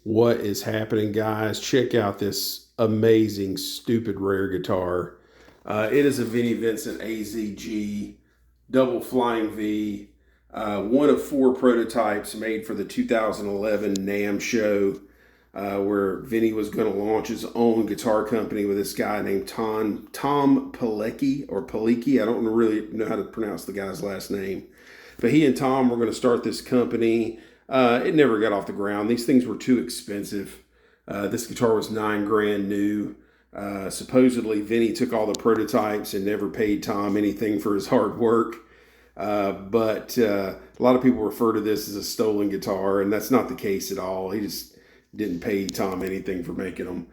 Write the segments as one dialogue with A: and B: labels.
A: What is happening, guys? Check out this amazing, stupid rare guitar. It is a Vinnie Vincent AZG double flying V, one of four prototypes made for the 2011 NAMM show, where Vinnie was going to launch his own guitar company with this guy named Tom Pilecki or Pilecki. I don't really know how to pronounce the guy's last name, but he and Tom were going to start this company. It never got off the ground. These things were too expensive. This guitar was $9,000 new. Supposedly, Vinny took all the prototypes and never paid Tom anything for his hard work. But a lot of people refer to this as a stolen guitar, and that's not the case at all. He just didn't pay Tom anything for making them.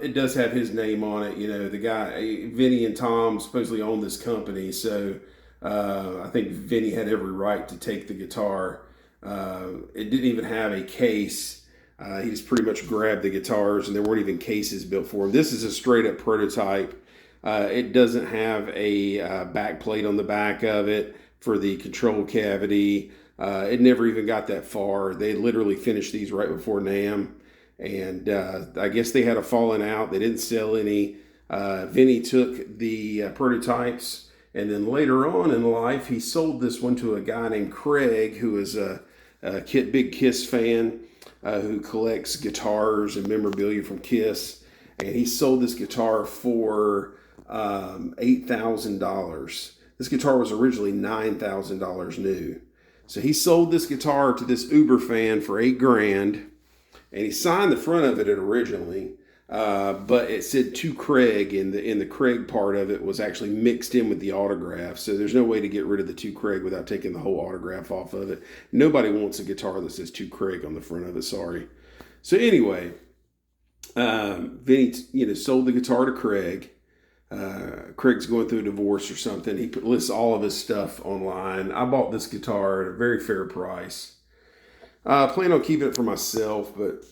A: It does have his name on it. You know, the guy, Vinny and Tom supposedly own this company, so I think Vinny had every right to take the guitar. It didn't even have a case. He just pretty much grabbed the guitars, and there weren't even cases built for him. This is a straight up prototype. It doesn't have a back plate on the back of it for the control cavity. It never even got that far. They literally finished these right before NAMM, and I guess they had a falling out. They didn't sell any. Vinny took the prototypes, and then later on in life, he sold this one to a guy named Craig, who is a big Kiss fan, who collects guitars and memorabilia from Kiss. And he sold this guitar for $8,000. This guitar was originally $9,000 new. So he sold this guitar to this Uber fan for $8,000, and he signed the front of it originally. But it said to Craig, and the Craig part of it was actually mixed in with the autograph. So there's no way to get rid of the to Craig without taking the whole autograph off of it. Nobody wants a guitar that says to Craig on the front of it. Sorry. So anyway, Vinny, sold the guitar to Craig. Craig's going through a divorce or something. He lists all of his stuff online. I bought this guitar at a very fair price. I plan on keeping it for myself, but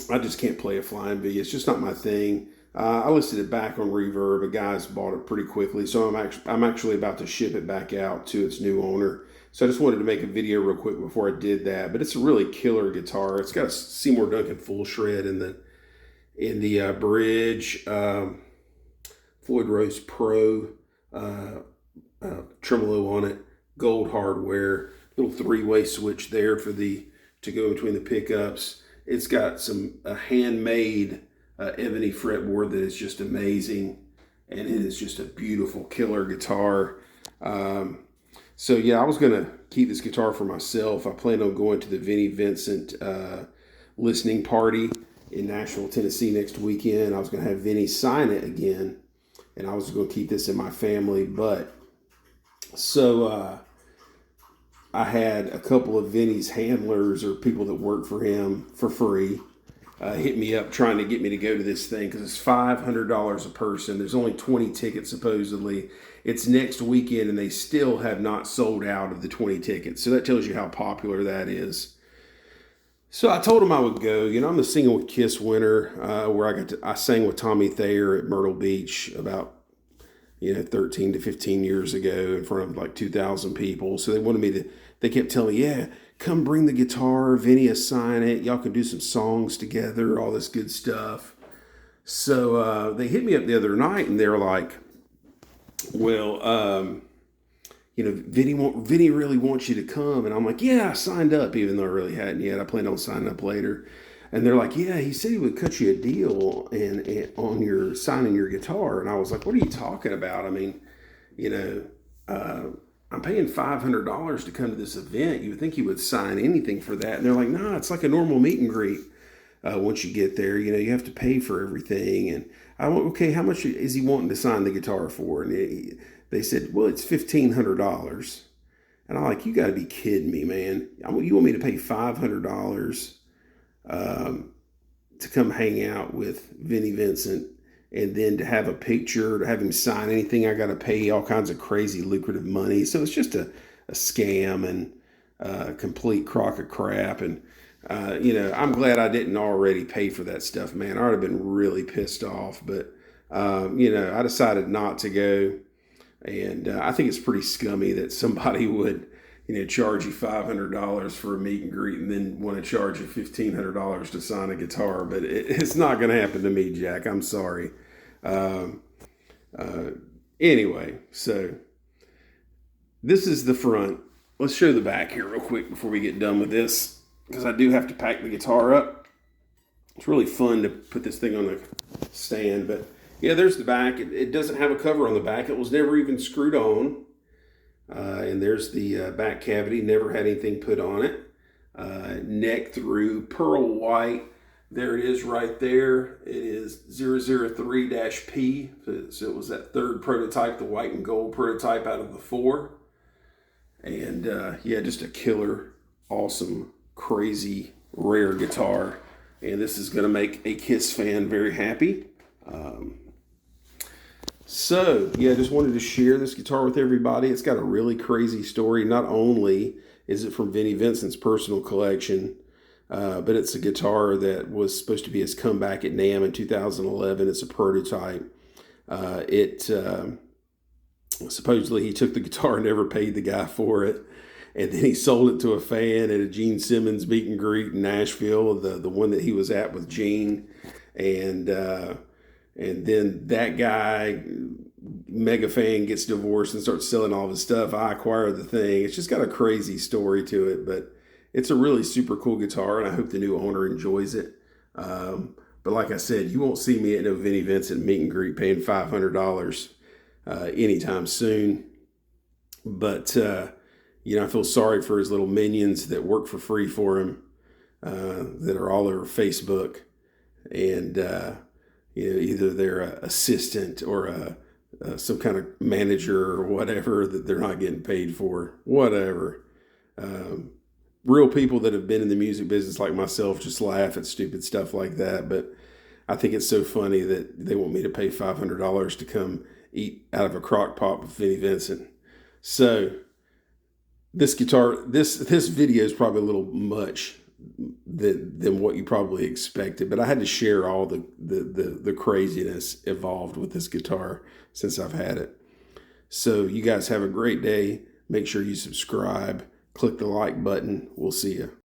A: I just can't play a flying V. It's just not my thing. I listed it back on Reverb. The guys bought it pretty quickly, so I'm actually about to ship it back out to its new owner. So I just wanted to make a video real quick before I did that. But it's a really killer guitar. It's got a Seymour Duncan full shred in the bridge. Floyd Rose Pro tremolo on it. Gold hardware. Little three-way switch there to go between the pickups. It's got a handmade ebony fretboard that is just amazing, and it is just a beautiful killer guitar. So yeah, I was gonna keep this guitar for myself. I plan on going to the Vinnie Vincent listening party in Nashville, Tennessee next weekend. I was gonna have Vinnie sign it again, and I was gonna keep this in my family, but so I had a couple of Vinny's handlers or people that work for him for free hit me up trying to get me to go to this thing because it's $500 a person. There's only 20 tickets supposedly. It's next weekend, and they still have not sold out of the 20 tickets. So that tells you how popular that is. So I told him I would go. I'm the Singing with Kiss winner, where I sang with Tommy Thayer at Myrtle Beach about 13 to 15 years ago in front of like 2,000 people. So they kept telling me, yeah, come bring the guitar, Vinny will sign it. Y'all can do some songs together, all this good stuff. So they hit me up the other night, and they're like, well, Vinny really wants you to come. And I'm like, yeah, I signed up, even though I really hadn't yet. I plan on signing up later. And they're like, yeah, he said he would cut you a deal and on your signing your guitar. And I was like, what are you talking about? I mean, I'm paying $500 to come to this event. You would think he would sign anything for that. And they're like, nah, it's like a normal meet and greet. Once you get there, you have to pay for everything. And I went, okay, how much is he wanting to sign the guitar for? And they said, well, it's $1,500. And I'm like, you got to be kidding me, man. You want me to pay $500 to come hang out with Vinnie Vincent, and then to have a picture, to have him sign anything, I got to pay all kinds of crazy lucrative money. So it's just a scam and a complete crock of crap. And, I'm glad I didn't already pay for that stuff, man. I would have been really pissed off. But, I decided not to go. And I think it's pretty scummy that somebody would, charge you $500 for a meet and greet and then want to charge you $1,500 to sign a guitar. But it's not going to happen to me, Jack. I'm sorry. Anyway, so this is the front. Let's show the back here real quick before we get done with this, because I do have to pack the guitar up. It's really fun to put this thing on the stand, but yeah, there's the back. It doesn't have a cover on the back. It was never even screwed on. And there's the back cavity. Never had anything put on it. Neck through, pearl white. There it is right there. It is 003-P. So it was that third prototype, the white and gold prototype out of the 4. And yeah, just a killer, awesome, crazy, rare guitar. And this is going to make a Kiss fan very happy. So yeah, just wanted to share this guitar with everybody. It's got a really crazy story. Not only is it from Vinnie Vincent's personal collection, but it's a guitar that was supposed to be his comeback at NAMM in 2011. It's a prototype. Supposedly he took the guitar and never paid the guy for it. And then he sold it to a fan at a Gene Simmons meet and greet in Nashville, the one that he was at with Gene. And then that guy, mega fan, gets divorced and starts selling all of his stuff. I acquired the thing. It's just got a crazy story to it, but it's a really super cool guitar, and I hope the new owner enjoys it. But like I said, you won't see me at no Vinnie Vincent meet and greet paying $500 anytime soon. But I feel sorry for his little minions that work for free for him, that are all over Facebook, and either they're an assistant or some kind of manager or whatever that they're not getting paid for. Whatever. Real people that have been in the music business like myself just laugh at stupid stuff like that. But I think it's so funny that they want me to pay $500 to come eat out of a crock pot with Vinnie Vincent. So this guitar, this video is probably a little much than what you probably expected, but I had to share all the craziness involved with this guitar since I've had it. So you guys have a great day. Make sure you subscribe, click the like button. We'll see you.